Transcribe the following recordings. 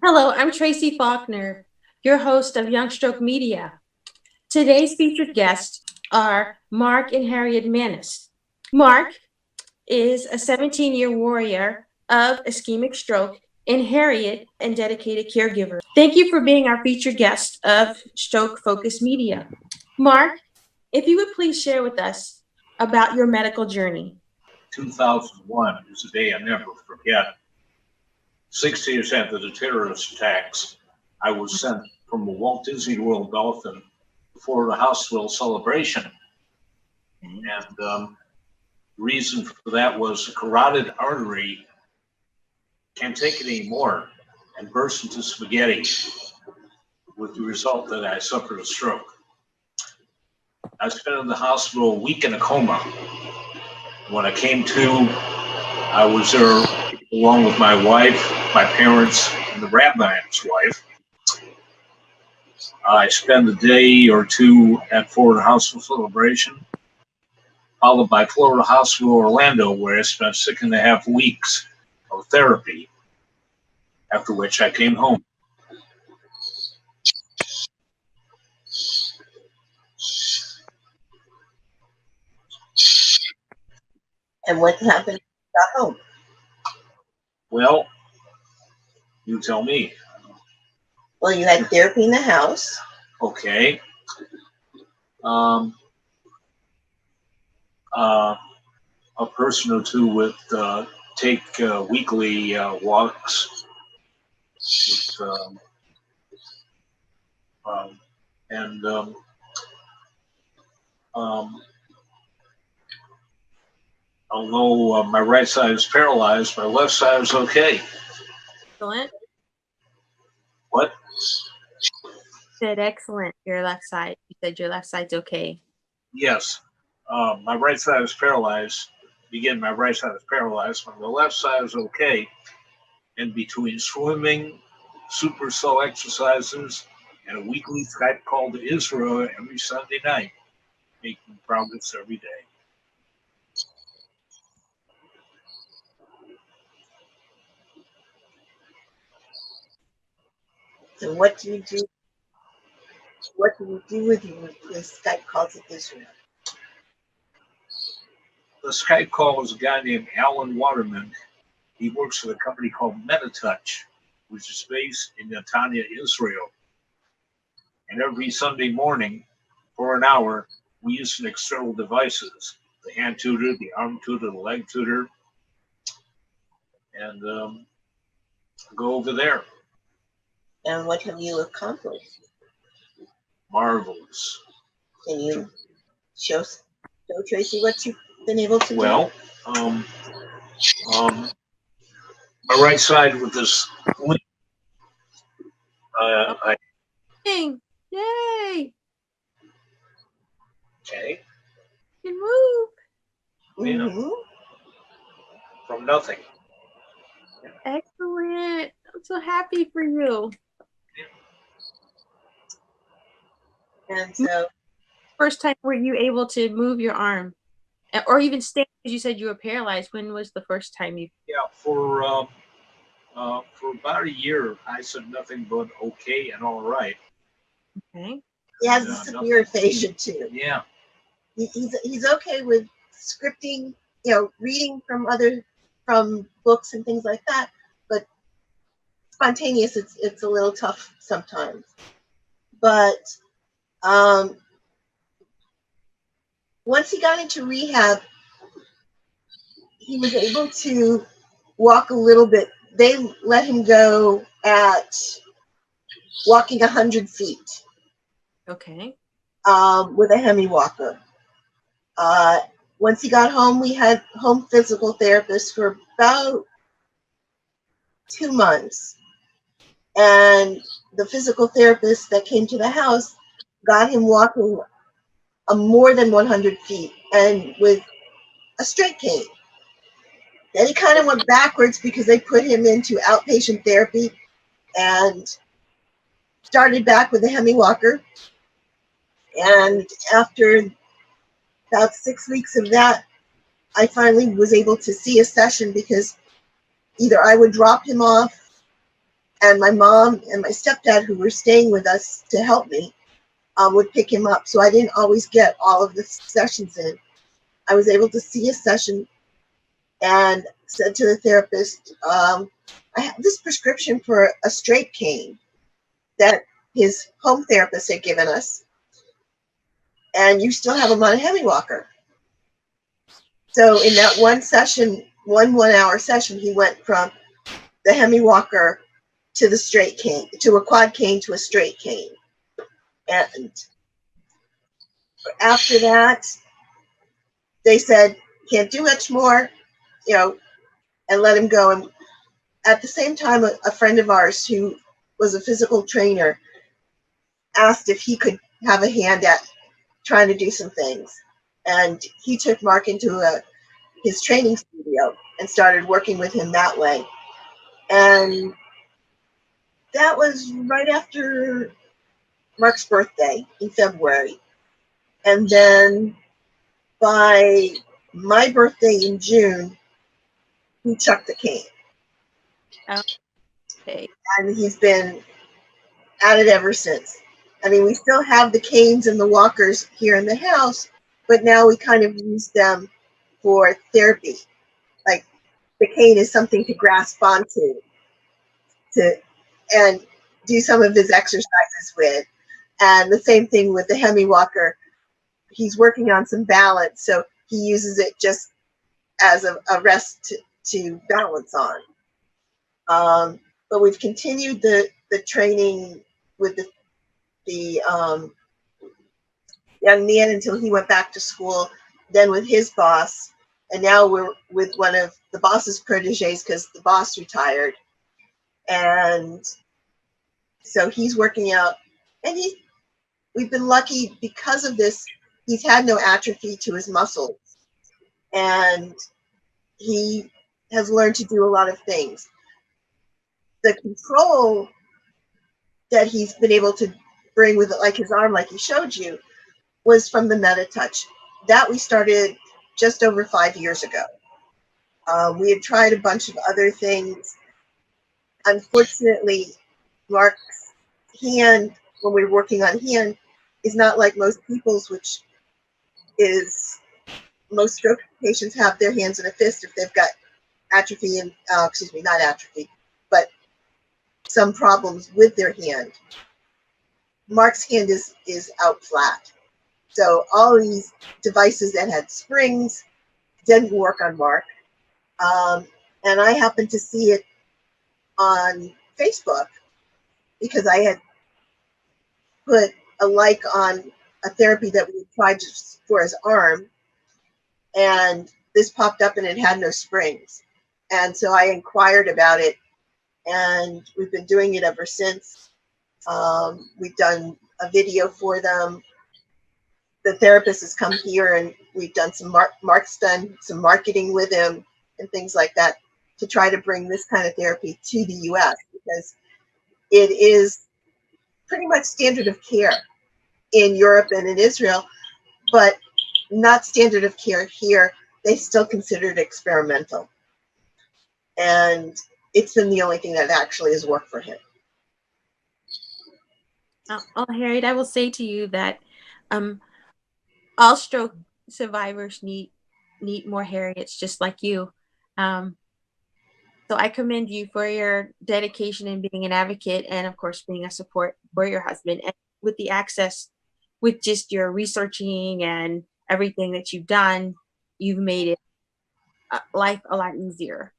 Hello, I'm Tracy Faulkner, your host of Young Stroke Media. Today's featured guests are Mark and Harriet Manis. Mark is a 17-year warrior of ischemic stroke, and Harriet and dedicated caregiver. Thank you for being our featured guest of Stroke Focus Media. Mark, if you would please share with us about your medical journey. 2001 is a day I never forget. 6 years after the terrorist attacks, I was sent from the Walt Disney World Dolphin to Florida Hospital Celebration. And the reason for that was a carotid artery can't take it anymore and burst into spaghetti, with the result that I suffered a stroke. I spent in the hospital a week in a coma. When I came to, I was there along with my wife, my parents, and the rabbi's wife. I spent a day or two at Florida Hospital Celebration, followed by Florida Hospital Orlando, where I spent 6.5 weeks of therapy, after which I came home. And what happened when you got home? Well, you tell me. Well, you had therapy in the house. Okay. A person or two would take weekly walks with, and although my right side is paralyzed, my left side is okay. Excellent. What? Said excellent. Your left side. You said your left side's okay. Yes. My right side is paralyzed. Again, my right side is paralyzed. My left side is okay. And between swimming, supercell exercises, and a weekly Skype call to Israel every Sunday night, making progress every day. So what do you do? What do you do with your Skype calls to Israel? The Skype call was a guy named Alan Waterman. He works for a company called MetaTouch, which is based in Netanya, Israel. And every Sunday morning, for an hour, we use some external devices, the hand tutor, the arm tutor, the leg tutor, and go over there. And what have you accomplished? Marvelous. Can you show Tracy what you've been able to do? Well, my right side with this link, I Yay! okay, You can move. you know, from nothing. Excellent. I'm so happy for you. And so, First time were you able to move your arm or even stand? Because you said you were paralyzed. When was the first time you? Yeah, for about a year, I said nothing but okay and all right. Okay. he has a severe aphasia too. Yeah. He's okay with scripting, reading from books and things like that, but spontaneous, it's a little tough sometimes. But once he got into rehab, he was able to walk a little bit. They let him go at walking 100 feet. Okay. With a hemi walker. Once he got home, we had home physical therapists for about 2 months. And the physical therapist that came to the house got him walking more than 100 feet and with a straight cane. Then he kind of went backwards because they put him into outpatient therapy and started back with a hemi walker. And after about 6 weeks of that, I finally was able to see a session because either I would drop him off And my mom and my stepdad, who were staying with us to help me, would pick him up. So I didn't always get all of the sessions in. I was able to see a session and said to the therapist, I have this prescription for a straight cane that his home therapist had given us, and you still have him on a hemi walker. So in that one session, one hour session, he went from the hemi walker to the straight cane, to a quad cane to a straight cane. And after that, they said, can't do much more, and let him go. And at the same time, a friend of ours who was a physical trainer asked if he could have a hand at trying to do some things. And he took Mark into his training studio and started working with him that way. And that was right after Mark's birthday in February. And then by my birthday in June, he chucked the cane. Okay. And he's been at it ever since. I mean, we still have the canes and the walkers here in the house, but now we kind of use them for therapy. Like the cane is something to grasp onto and do some of his exercises with. And the same thing with the hemi walker. He's working on some balance, so he uses it just as a rest to balance on. But we've continued the training with the young man until he went back to school, then with his boss, and now we're with one of the boss's proteges because the boss retired. And so he's working out, and we've been lucky because of this. He's had no atrophy to his muscles, and he has learned to do a lot of things. The control that he's been able to bring with it, like his arm, like he showed you, was from the Meta Touch. That we started just over 5 years ago. We had tried a bunch of other things. Unfortunately, Mark's hand, when we were working on hand, is not like most people's, which is most stroke patients have their hands in a fist if they've got atrophy and, not atrophy, but some problems with their hand. Mark's hand is out flat. So all these devices that had springs didn't work on Mark. And I happened to see it on Facebook because I had put a like on a therapy that we tried just for his arm. And this popped up and it had no springs. And so I inquired about it, and we've been doing it ever since. We've done a video for them. The therapist has come here, and we've done Mark's done some marketing with him and things like that to try to bring this kind of therapy to the US, because it is pretty much standard of care in Europe and in Israel, but not standard of care here. They still consider it experimental. And it's been the only thing that actually has worked for him. Harriet, I will say to you that all stroke survivors need more Harriets just like you. So I commend you for your dedication in being an advocate, and of course being a support for your husband, and with the access, with just your researching and everything that you've done, you've made it life a lot easier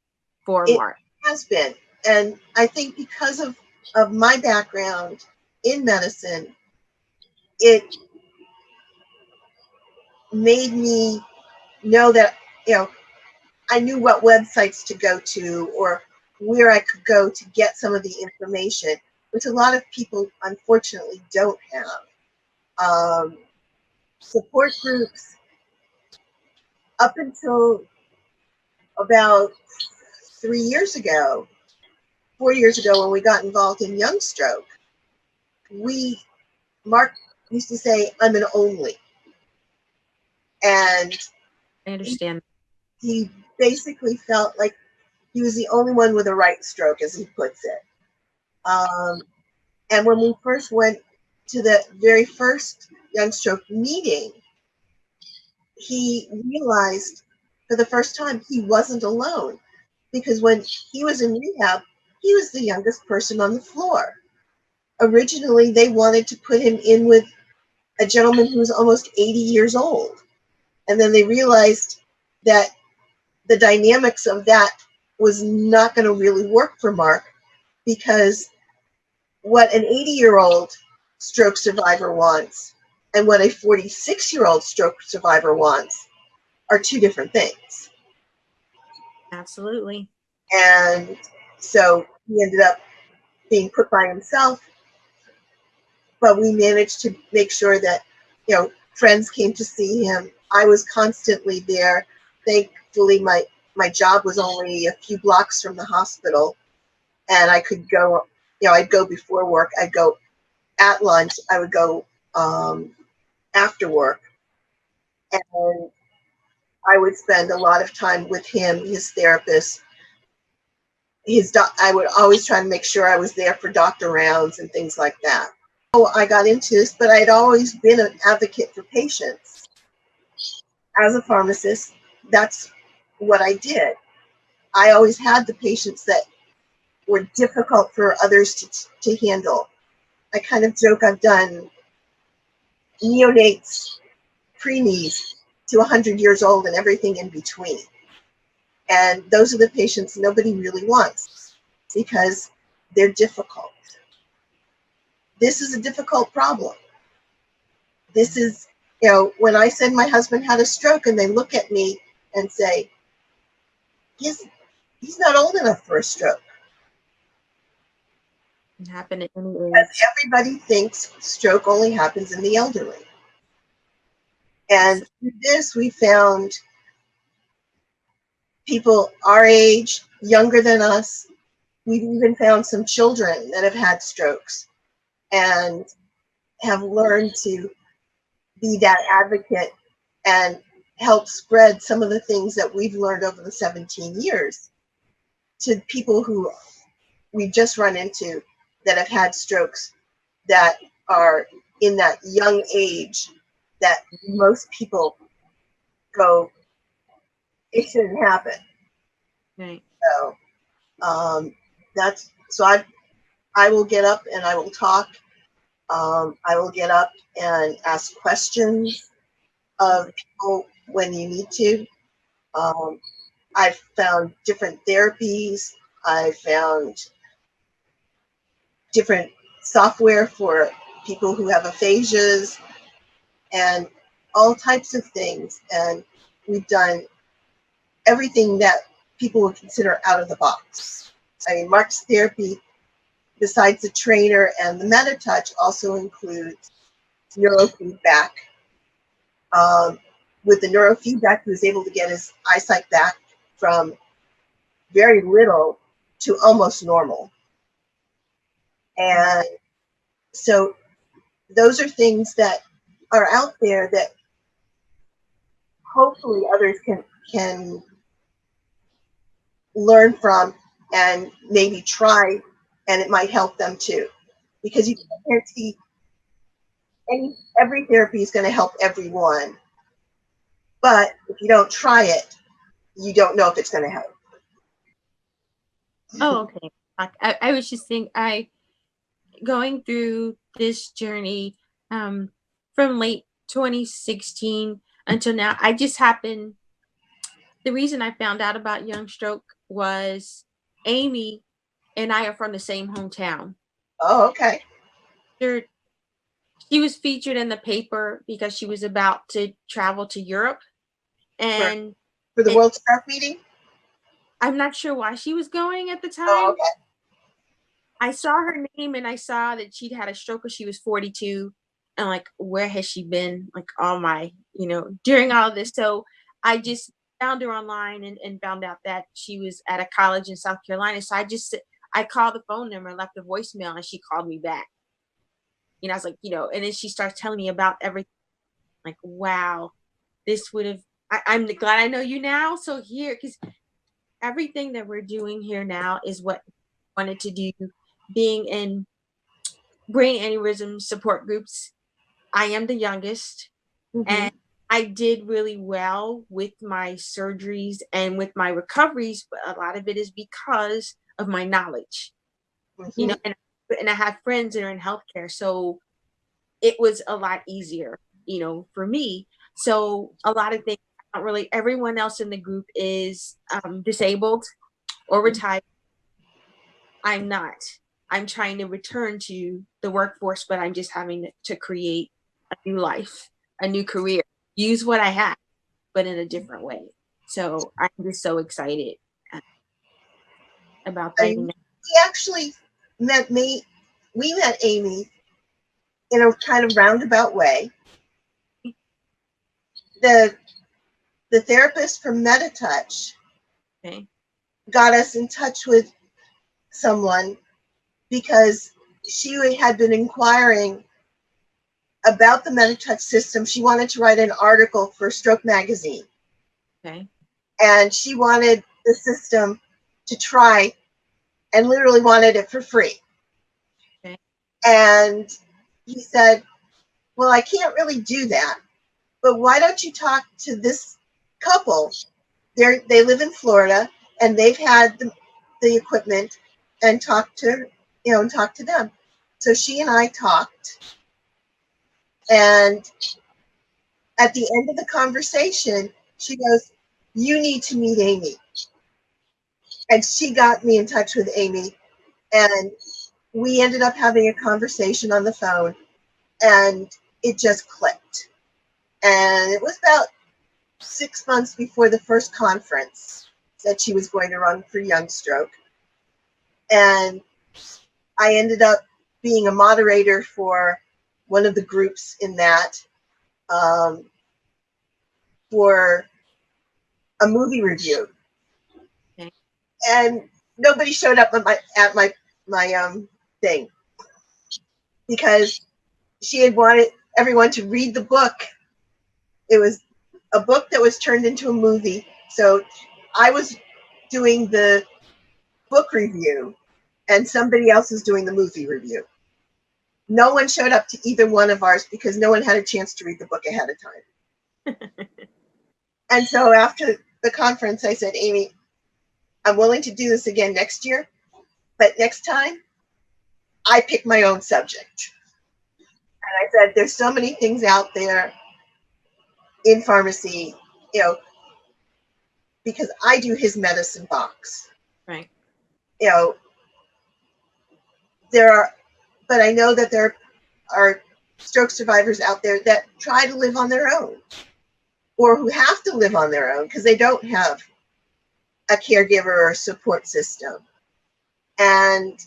for Mark. It has been. And I think because of my background in medicine, it made me know that, I knew what websites to go to or where I could go to get some of the information, which a lot of people unfortunately don't have. Support groups, up until about 4 years ago, when we got involved in Young Stroke, Mark used to say, I'm an only. And I understand. He basically felt like he was the only one with a right stroke, as he puts it. Um, and when we first went to the very first Young Stroke meeting, he realized for the first time he wasn't alone, because when he was in rehab, he was the youngest person on the floor. Originally, they wanted to put him in with a gentleman who was almost 80 years old. And then they realized that the dynamics of that was not going to really work for Mark, because what an 80-year-old stroke survivor wants and what a 46-year-old stroke survivor wants are two different things. Absolutely. And so he ended up being put by himself, but we managed to make sure that, friends came to see him. I was constantly there. Thankfully, my job was only a few blocks from the hospital, and I could go, I'd go before work, I'd go at lunch, I would go after work, and I would spend a lot of time with him, his therapist, I would always try to make sure I was there for doctor rounds and things like that. So I got into this, but I'd always been an advocate for patients. As a pharmacist, that's what I did. I always had the patients that were difficult for others to handle. I kind of joke I've done neonates, preemies to 100 years old and everything in between. And those are the patients nobody really wants because they're difficult. This is a difficult problem. This is, when I said my husband had a stroke and they look at me and say, he's not old enough for a stroke. It happened at any Because age. everybody thinks stroke only happens in the elderly. And through this, we found people our age, younger than us. We've even found some children that have had strokes and have learned to be that advocate and help spread some of the things that we've learned over the 17 years to people who we've just run into that have had strokes that are in that young age that most people go, it shouldn't happen. Right. So I will get up and I will talk. I will get up and ask questions of people when you need to. I've found different therapies. I found different software for people who have aphasias and all types of things. And we've done everything that people would consider out of the box. I mean, Marc's therapy, besides the trainer and the MetaTouch, also includes neurofeedback. With the neurofeedback, he was able to get his eyesight back from very little to almost normal. And so those are things that are out there that hopefully others can learn from and maybe try, and it might help them too. Because you can't guarantee every therapy is going to help everyone. But if you don't try it, you don't know if it's going to help. Oh, okay. I was just thinking, going through this journey from late 2016 until now, the reason I found out about Young Stroke was Amy and I are from the same hometown. Oh, okay. She was featured in the paper because she was about to travel to Europe. And for the World Stroke meeting? I'm not sure why she was going at the time. Oh, okay. I saw her name and I saw that she'd had a stroke when she was 42. And like, where has she been? Like during all of this. So I just found her online and found out that she was at a college in South Carolina. So I called the phone number and left a voicemail and she called me back. I was like, and then she starts telling me about everything. Like, wow, this would have, I'm glad I know you now. So here, because everything that we're doing here now is what I wanted to do being in brain aneurysm support groups. I am the youngest, and I did really well with my surgeries and with my recoveries, but a lot of it is because of my knowledge, you know, and I have friends that are in healthcare, so it was a lot easier, you know, for me. So a lot of things, I don't really, everyone else in the group is disabled or retired. I'm not. I'm trying to return to the workforce, but I'm just having to create a new life, a new career, use what I have, but in a different way. So I'm just so excited about And being. we actually met me. We met Amy in a kind of roundabout way. The therapist from MetaTouch Okay. got us in touch with someone because she had been inquiring about the MetaTouch system. She wanted to write an article for Stroke Magazine. Okay. And she wanted the system to try and literally wanted it for free. Okay. And he said, well, I can't really do that, but why don't you talk to this couple? They live in Florida and they've had the equipment, and talk to them. So she and I talked, and at the end of the conversation, she goes, you need to meet Amy. And she got me in touch with Amy, and we ended up having a conversation on the phone, and it just clicked. And it was about 6 months before the first conference that she was going to run for Young Stroke. And I ended up being a moderator for one of the groups in that, for a movie review. Okay. And nobody showed up at my thing because she had wanted everyone to read the book. It was a book that was turned into a movie. So I was doing the book review and somebody else was doing the movie review. No one showed up to either one of ours because no one had a chance to read the book ahead of time. And so after the conference, I said, Amy, I'm willing to do this again next year, but next time I pick my own subject. And I said, there's so many things out there in pharmacy, you know, because I do his medicine box. Right. You know, but I know that there are stroke survivors out there that try to live on their own, or who have to live on their own because they don't have a caregiver or a support system. And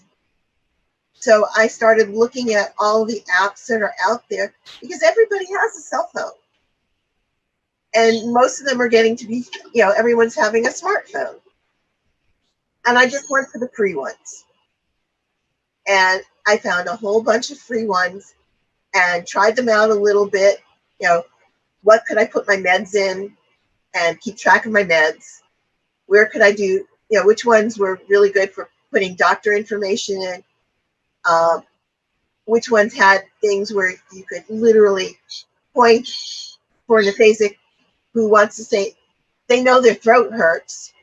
so I started looking at all the apps that are out there because everybody has a cell phone. And most of them are getting to be, you know, everyone's having a smartphone. And I just went for the free ones. And I found a whole bunch of free ones and tried them out a little bit. You know, what could I put my meds in and keep track of my meds? Where could I do, you know, which ones were really good for putting doctor information in? Which ones had things where you could literally point for an aphasic who wants to say, they know their throat hurts,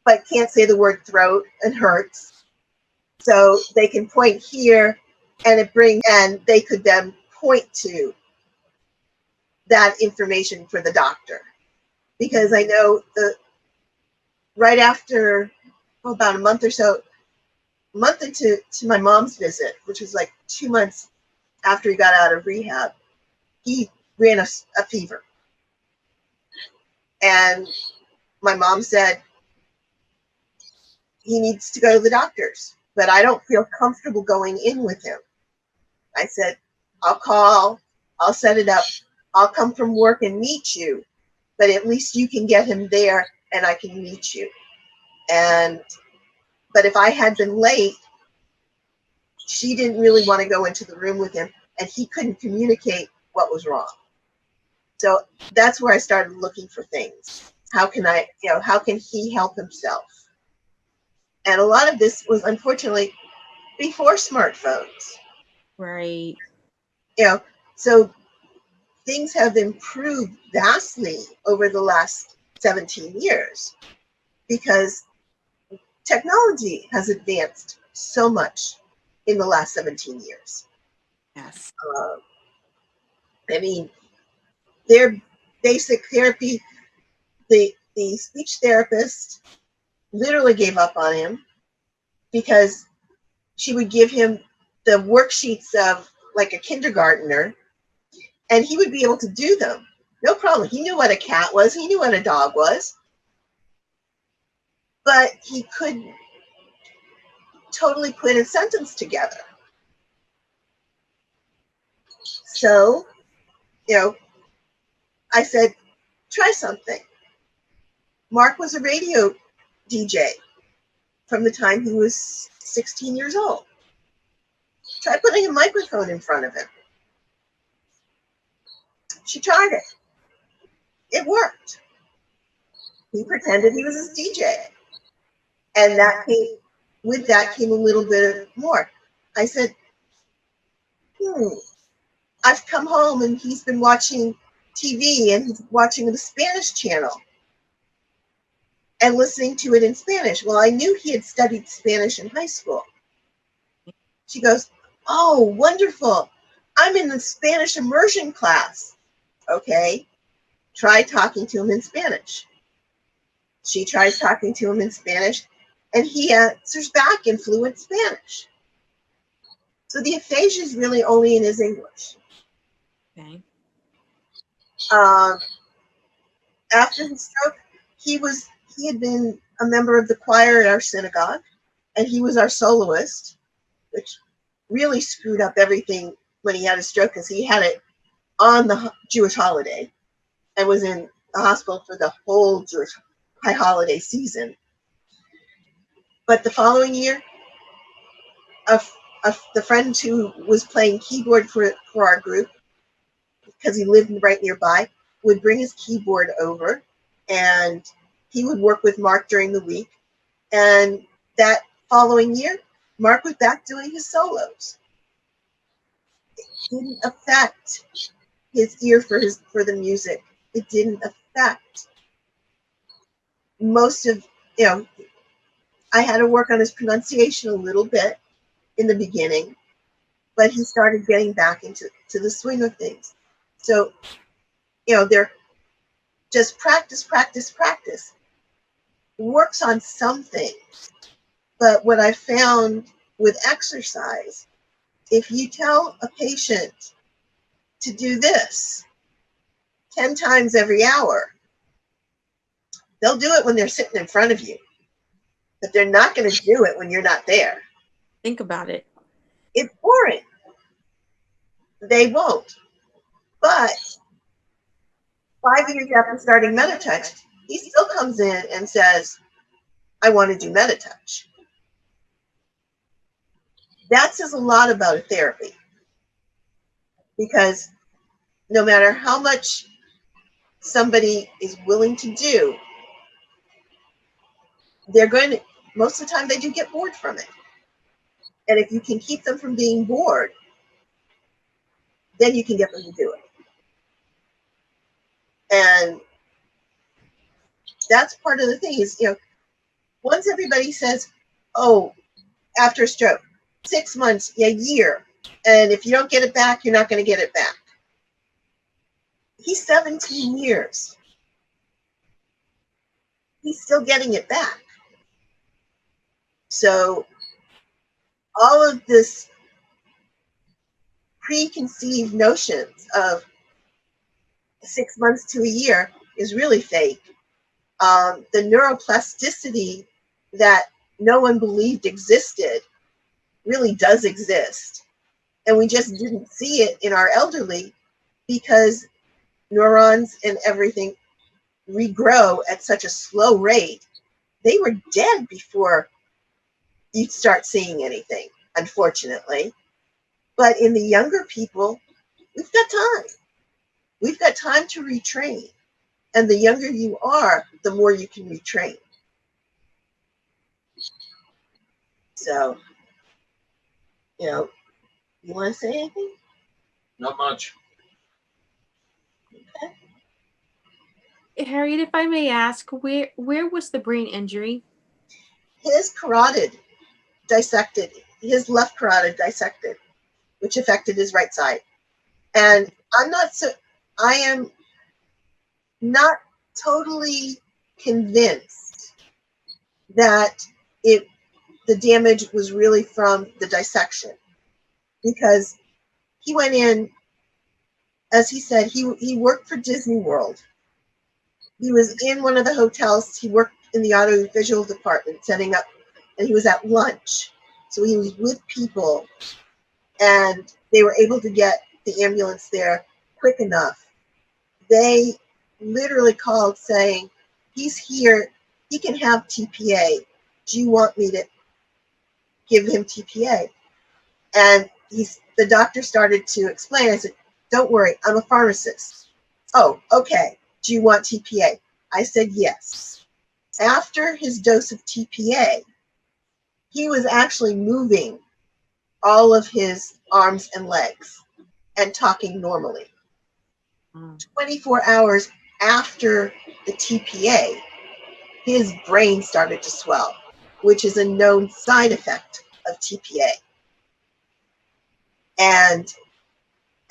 but can't say the word throat and hurts. So they can point here and and they could then point to that information for the doctor. Because I know right after about a month into my mom's visit, which was like 2 months after he got out of rehab, he ran a fever. And my mom said, he needs to go to the doctor's, but I don't feel comfortable going in with him. I said, I'll set it up. I'll come from work and meet you, but at least you can get him there and I can meet you. But if I had been late, she didn't really want to go into the room with him and he couldn't communicate what was wrong. So that's where I started looking for things. How can how can he help himself? And a lot of this was, unfortunately, before smartphones. Right. You know, so things have improved vastly over the last 17 years because technology has advanced so much in the last 17 years. Yes. I mean, their basic therapy, the speech therapist literally gave up on him because she would give him the worksheets of like a kindergartner, and he would be able to do them. No problem. He knew what a cat was. He knew what a dog was. But he couldn't totally put a sentence together. So, I said, try something. Mark was a radio DJ from the time he was 16 years old. Try putting a microphone in front of him. She tried it. It worked. He pretended he was his DJ. And with that came a little bit more. I said, I've come home and he's been watching TV and he's watching the Spanish channel and listening to it in Spanish. Well, I knew he had studied Spanish in high school. She goes, oh, wonderful. I'm in the Spanish immersion class. Okay, try talking to him in Spanish. She tries talking to him in Spanish, and he answers back in fluent Spanish. So the aphasia is really only in his English. Okay. After his stroke, he had been a member of the choir at our synagogue, and he was our soloist, which really screwed up everything when he had a stroke because he had it on the Jewish holiday and was in the hospital for the whole Jewish high holiday season. But the following year, the friend who was playing keyboard for our group, because he lived right nearby, would bring his keyboard over, and he would work with Mark during the week. And that following year, Mark was back doing his solos. It didn't affect his ear for the music. It didn't affect most of, I had to work on his pronunciation a little bit in the beginning, but he started getting back into the swing of things. So, they're just practice. Works on some things. But what I found with exercise, if you tell a patient to do this 10 times every hour, they'll do it when they're sitting in front of you, but they're not going to do it when you're not there. Think about it. It's boring. They won't. But 5 years after starting Meditouch, he still comes in and says, I want to do Meditouch. That says a lot about a therapy, because no matter how much somebody is willing to do, they're going to, most of the time they do get bored from it. And if you can keep them from being bored, then you can get them to do it. And that's part of the thing is, once everybody says, oh, after a stroke, 6 months, a year, and if you don't get it back, you're not going to get it back. He's 17 years. He's still getting it back. So all of this preconceived notions of 6 months to a year is really fake. The neuroplasticity that no one believed existed really does exist. And we just didn't see it in our elderly because neurons and everything regrow at such a slow rate. They were dead before you start seeing anything, unfortunately. But in the younger people, we've got time. We've got time to retrain. And the younger you are, the more you can retrain. So You know, you want to say anything? Not much. Harriet, if I may ask, where was the brain injury? His carotid dissected, his left carotid dissected, which affected his right side. And I am not totally convinced that the damage was really from the dissection, because he went in, as he said, he worked for Disney World. He was in one of the hotels. He worked in the audiovisual department setting up, and he was at lunch. So he was with people, and they were able to get the ambulance there quick enough. They literally called saying, he's here, he can have TPA. Do you want me to give him TPA? And the doctor started to explain. I said, don't worry, I'm a pharmacist. Oh, okay. Do you want TPA? I said, yes. After his dose of TPA, he was actually moving all of his arms and legs and talking normally. 24 hours after the TPA, his brain started to swell, which is a known side effect of TPA. And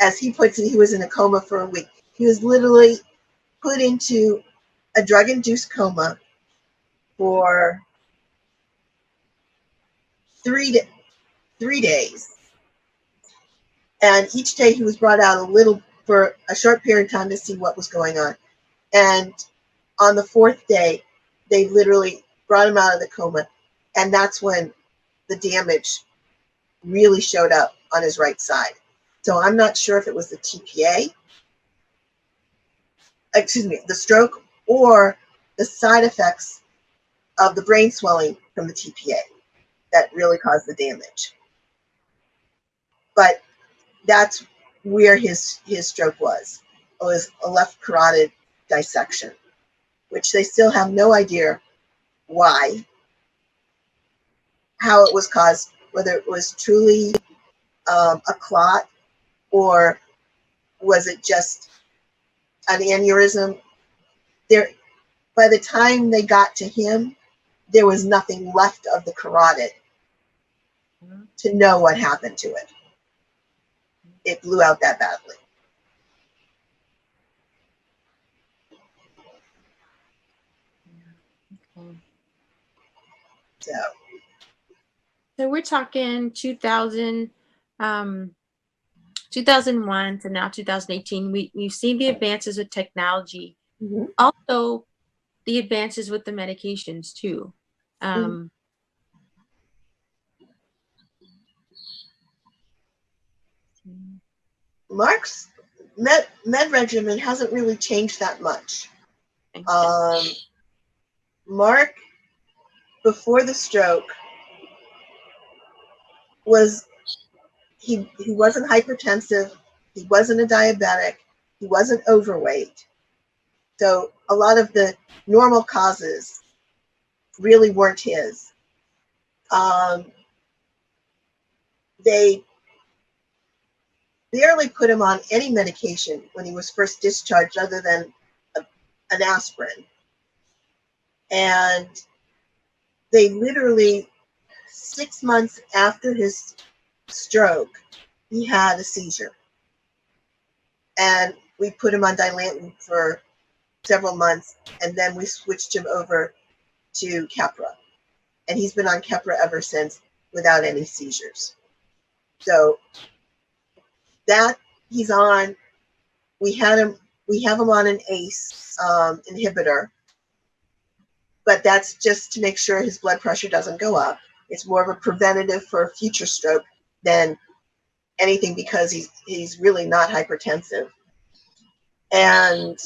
as he puts it, he was in a coma for a week. He was literally put into a drug-induced coma for 3 days. And each day he was brought out for a short period of time to see what was going on. And on the 4th day, they literally brought him out of the coma. And that's when the damage really showed up on his right side. So I'm not sure if it was the TPA, the stroke, or the side effects of the brain swelling from the TPA that really caused the damage. But that's where his stroke was. It was a left carotid dissection, which they still have no idea why, how it was caused, whether it was truly a clot, or was it just an aneurysm. By the time they got to him, there was nothing left of the carotid to know what happened to it. It blew out that badly. Okay. So we're talking 2001 to now 2018. We've seen the advances with technology, also the advances with the medications too. Marc's med regimen hasn't really changed that much. Marc, before the stroke, he wasn't hypertensive, he wasn't a diabetic, he wasn't overweight. So a lot of the normal causes really weren't his. They barely put him on any medication when he was first discharged other than an aspirin. And they literally, 6 months after his stroke, he had a seizure. And we put him on Dilantin for several months, and then we switched him over to Keppra. And he's been on Keppra ever since without any seizures. So that he's on, we have him on an ACE inhibitor, but that's just to make sure his blood pressure doesn't go up. It's more of a preventative for a future stroke than anything, because he's really not hypertensive. And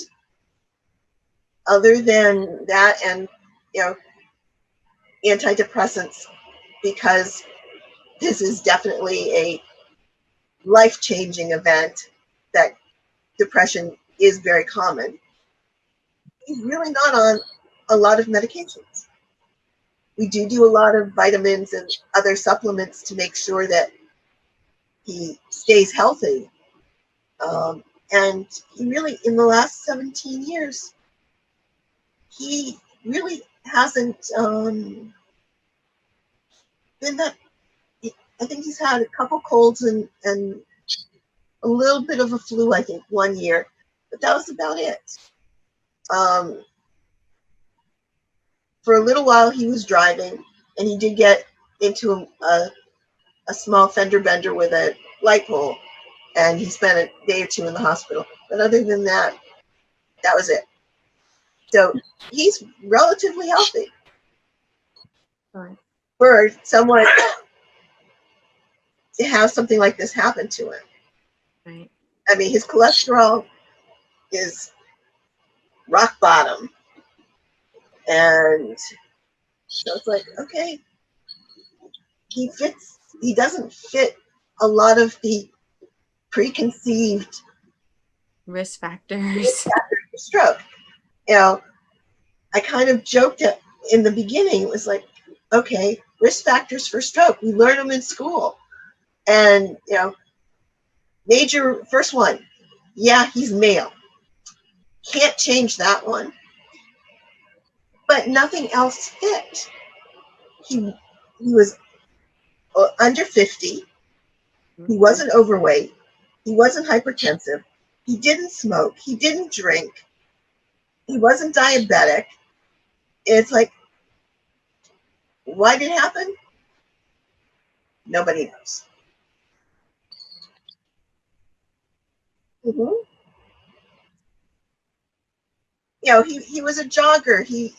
other than that, and antidepressants, because this is definitely a life-changing event, that depression is very common. He's really not on a lot of medications. We do a lot of vitamins and other supplements to make sure that he stays healthy. And he really, in the last 17 years, he really hasn't been that. I think he's had a couple colds and a little bit of a flu, I think, one year, but that was about it. For a little while, he was driving, and he did get into a small fender bender with a light pole, and he spent a day or two in the hospital. But other than that, that was it. So he's relatively healthy Right. for someone to have something like this happen to him. Right. I mean, his cholesterol is rock bottom. And so it's like, okay, he doesn't fit a lot of the preconceived Risk factors. stroke. You know, I kind of joked in the beginning. It was like, okay, risk factors for stroke. We learn them in school. And, you know, major, first one, yeah, he's male. Can't change that one. But nothing else fit. He was under 50. He wasn't overweight. He wasn't hypertensive. He didn't smoke. He didn't drink. He wasn't diabetic. It's like, why did it happen? Nobody knows. Mm-hmm. You know, he was a jogger. You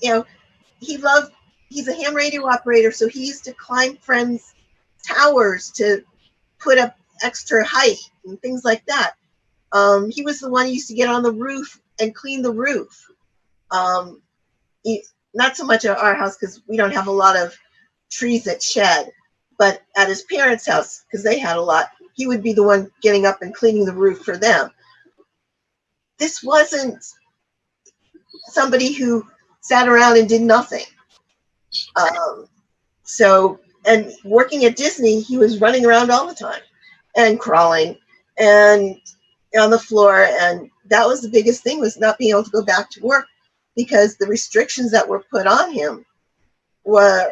know, he's a ham radio operator, so he used to climb friends' towers to put up extra height and things like that. He was the one who used to get on the roof and clean the roof. Not so much at our house because we don't have a lot of trees that shed, but at his parents' house, because they had a lot, he would be the one getting up and cleaning the roof for them. This wasn't somebody who sat around and did nothing. So, and working at Disney, he was running around all the time and crawling and on the floor. And that was the biggest thing, was not being able to go back to work because the restrictions that were put on him were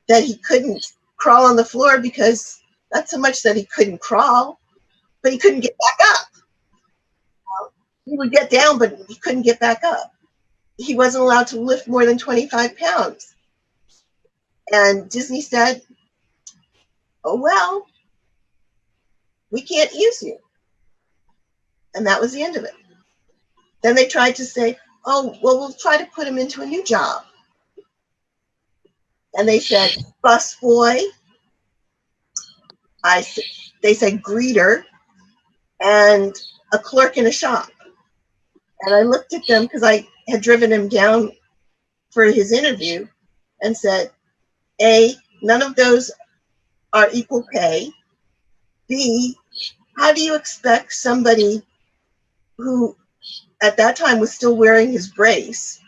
that he couldn't crawl on the floor, because not so much that he couldn't crawl, but he couldn't get back up. He would get down, but he couldn't get back up. He wasn't allowed to lift more than 25 pounds. And Disney said, oh, well, we can't use you. And that was the end of it. Then they tried to say, oh, well, we'll try to put him into a new job. And they said, busboy. They said greeter and a clerk in a shop. And I looked at them because I had driven him down for his interview and said, A, none of those are equal pay. B, how do you expect somebody who at that time was still wearing his brace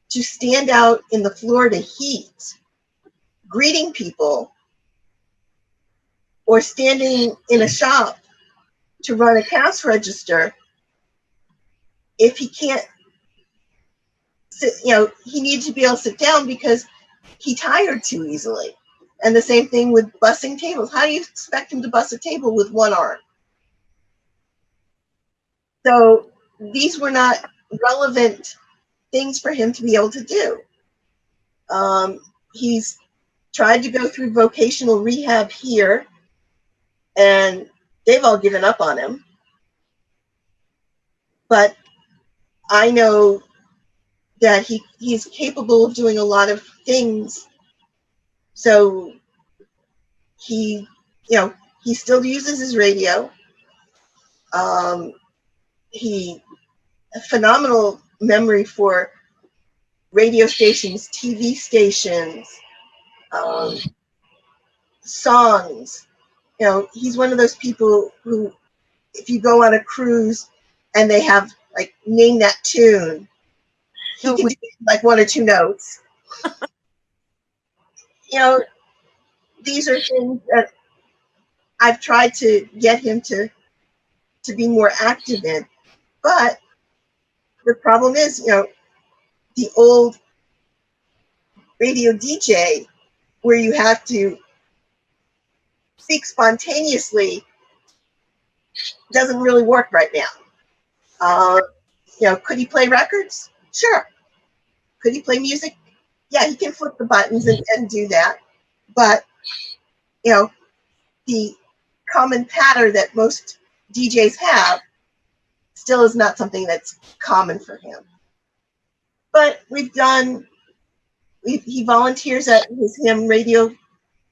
to stand out in the Florida heat, greeting people, or standing in a shop to run a cash register if he can't sit? You know, he needs to be able to sit down because he tired too easily. And the same thing with bussing tables. How do you expect him to bus a table with one arm? So these were not relevant things for him to be able to do. He's tried to go through vocational rehab here, and they've all given up on him. But I know that he's capable of doing a lot of things. So he still uses his radio. He a phenomenal memory for radio stations, TV stations, songs. You know, he's one of those people who, if you go on a cruise and they have like name that tune, he can do like one or two notes. You know, these are things that I've tried to get him to be more active in, but the problem is, the old radio DJ where you have to speak spontaneously doesn't really work right now. Could he play records? Sure. Could he play music? Yeah, he can flip the buttons and do that. But, the common pattern that most DJs have still is not something that's common for him. But he volunteers at his ham radio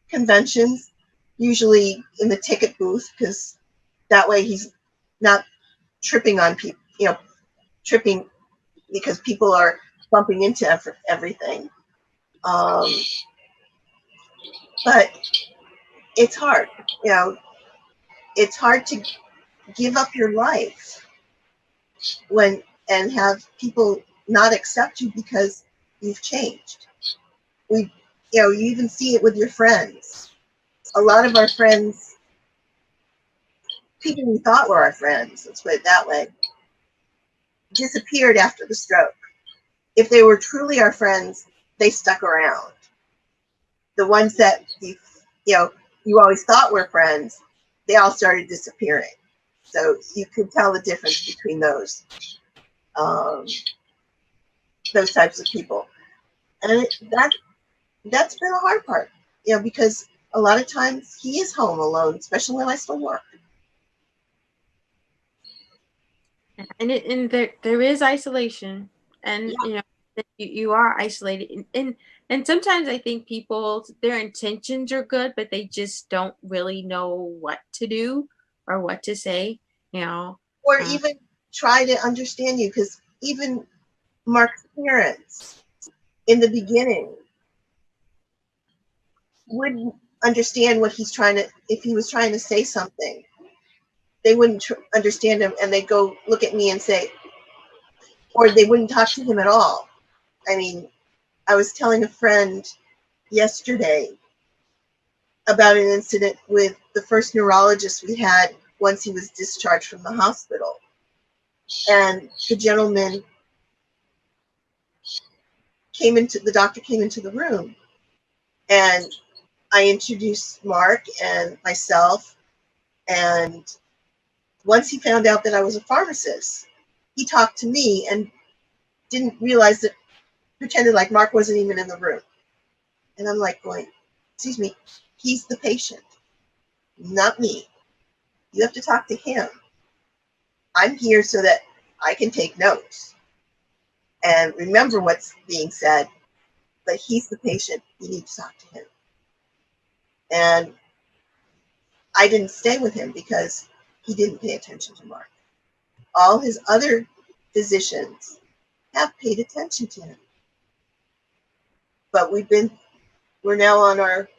conventions, usually in the ticket booth, because that way he's not tripping on people, tripping because people are bumping into everything. But it's hard, it's hard to give up your life and have people not accept you because you've changed. You even see it with your friends. A lot of our friends, people we thought were our friends, let's put it that way, disappeared after the stroke. If they were truly our friends, they stuck around. The ones that you always thought were friends, they all started disappearing. So you could tell the difference between those types of people. And that's been a hard part, because a lot of times he is home alone, especially when I still work. And there is isolation, and Yeah. you are isolated, and sometimes I think people, their intentions are good, but they just don't really know what to do or what to say. Or Uh, even try to understand you, because even Mark's parents in the beginning wouldn't understand what he's trying to, if he was trying to say something, they wouldn't understand him, and they'd go look at me and say, or they wouldn't talk to him at all. I mean, I was telling a friend yesterday about an incident with the first neurologist we had once he was discharged from the hospital. And the doctor came into the room, and I introduced Mark and myself. And once he found out that I was a pharmacist, he talked to me and didn't realize that, pretended like Mark wasn't even in the room. And I'm like going, excuse me, he's the patient, not me. You have to talk to him. I'm here so that I can take notes and remember what's being said, but he's the patient. You need to talk to him. And I didn't stay with him because he didn't pay attention to Mark. All his other physicians have paid attention to him. But we're now on our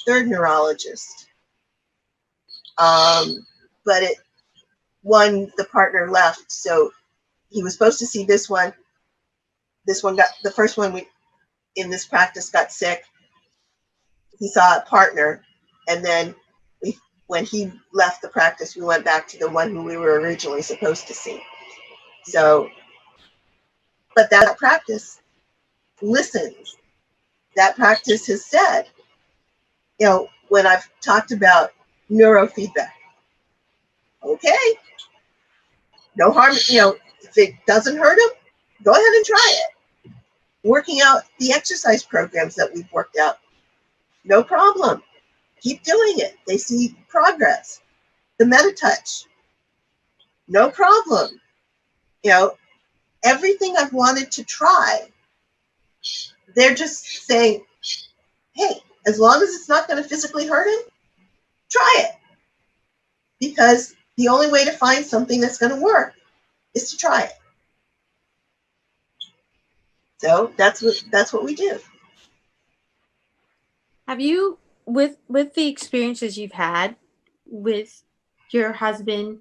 third neurologist. But the partner left, so he was supposed to see this one. This one got, the first one in this practice got sick. He saw a partner, and then when he left the practice, we went back to the one who we were originally supposed to see. So, but that practice listens. That practice has said, when I've talked about neurofeedback, okay, no harm, if it doesn't hurt him, go ahead and try it. Working out the exercise programs that we've worked out, no problem. Keep doing it. They see progress. The MetaTouch, no problem. Everything I've wanted to try, they're just saying, hey, as long as it's not going to physically hurt him, try it. Because the only way to find something that's going to work is to try it. So that's what we do. have you, with the experiences you've had with your husband,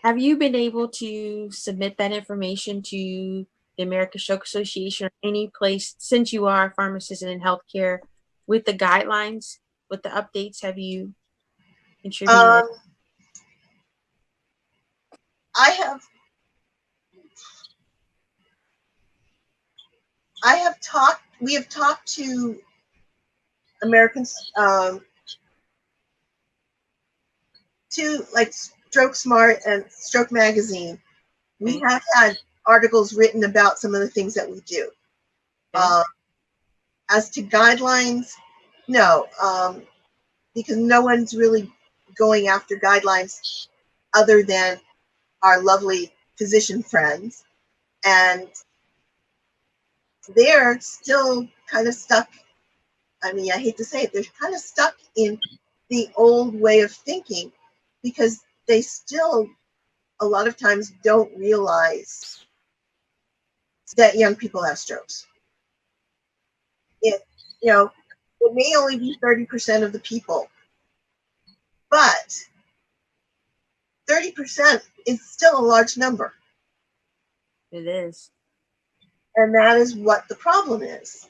have you been able to submit that information to the American Stroke Association or any place, since you are a pharmacist and in healthcare? with the guidelines, with the updates? Have you contributed? Um, I have we have talked to Americans, to like Stroke Smart and Stroke Magazine. We Okay. have had articles written about some of the things that we do. Okay. As to guidelines, no, because no one's really going after guidelines other than our lovely physician friends. And they're still kind of stuck. I mean, I hate to say it, they're kind of stuck in the old way of thinking because they still, a lot of times, don't realize that young people have strokes. It, you know, it may only be 30% of the people, but 30% is still a large number. It is. And that is what the problem is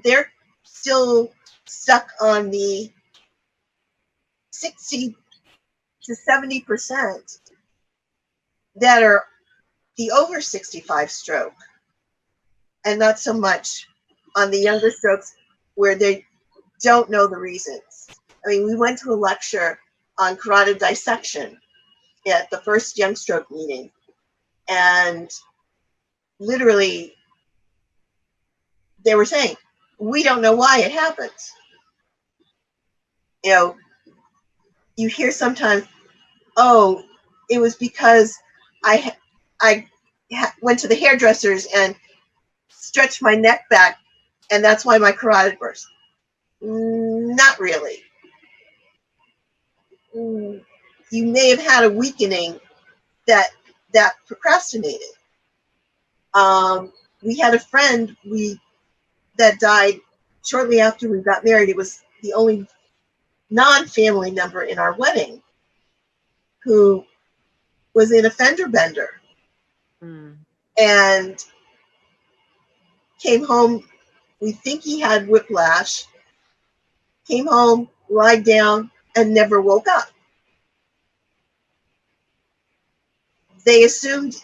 they're still stuck on the 60 to 70% that are the over 65 stroke, and not so much on the younger strokes where they don't know the reasons. I mean, we went to a lecture on carotid dissection at the first Young Stroke meeting, and literally they were saying, we don't know why it happens. You know, you hear sometimes, oh, it was because I went to the hairdressers and stretched my neck back, and that's why my carotid burst. Not really. You may have had a weakening that procrastinated. We had a friend that died shortly after we got married. It was the only non-family member in our wedding who was in a fender bender and came home. We think he had whiplash. Came home, lied down, and never woke up. They assumed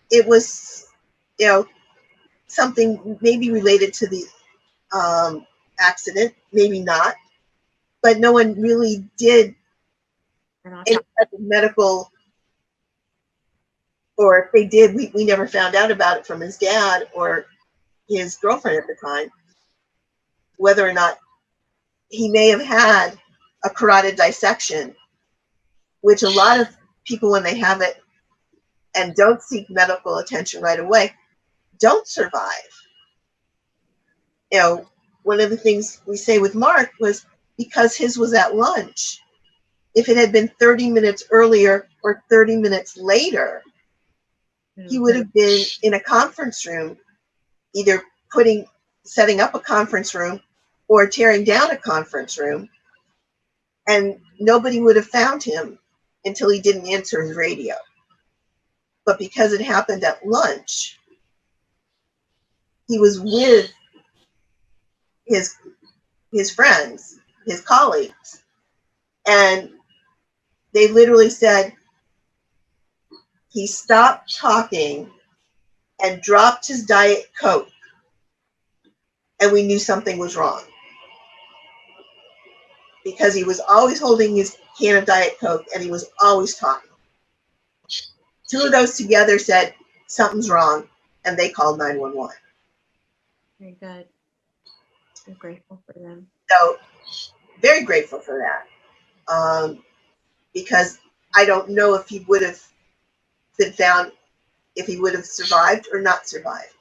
it was, something maybe related to the accident, maybe not, but no one really did any type of medical, or if they did, we never found out about it from his dad or his girlfriend at the time, whether or not he may have had a carotid dissection, which a lot of people, when they have it and don't seek medical attention right away, don't survive. One of the things we say with Mark was because his was at lunch. If it had been 30 minutes earlier or 30 minutes later, he would have been in a conference room, either setting up a conference room or tearing down a conference room, and nobody would have found him until he didn't answer his radio. But because it happened at lunch, he was with his friends, his colleagues, and they literally said he stopped talking and dropped his Diet Coke, and we knew something was wrong because he was always holding his can of Diet Coke and he was always talking. Two of those together said something's wrong, and they called 911. Very good. I'm grateful for them. So very grateful for that, because I don't know if he would have been found, if he would have survived or not survived.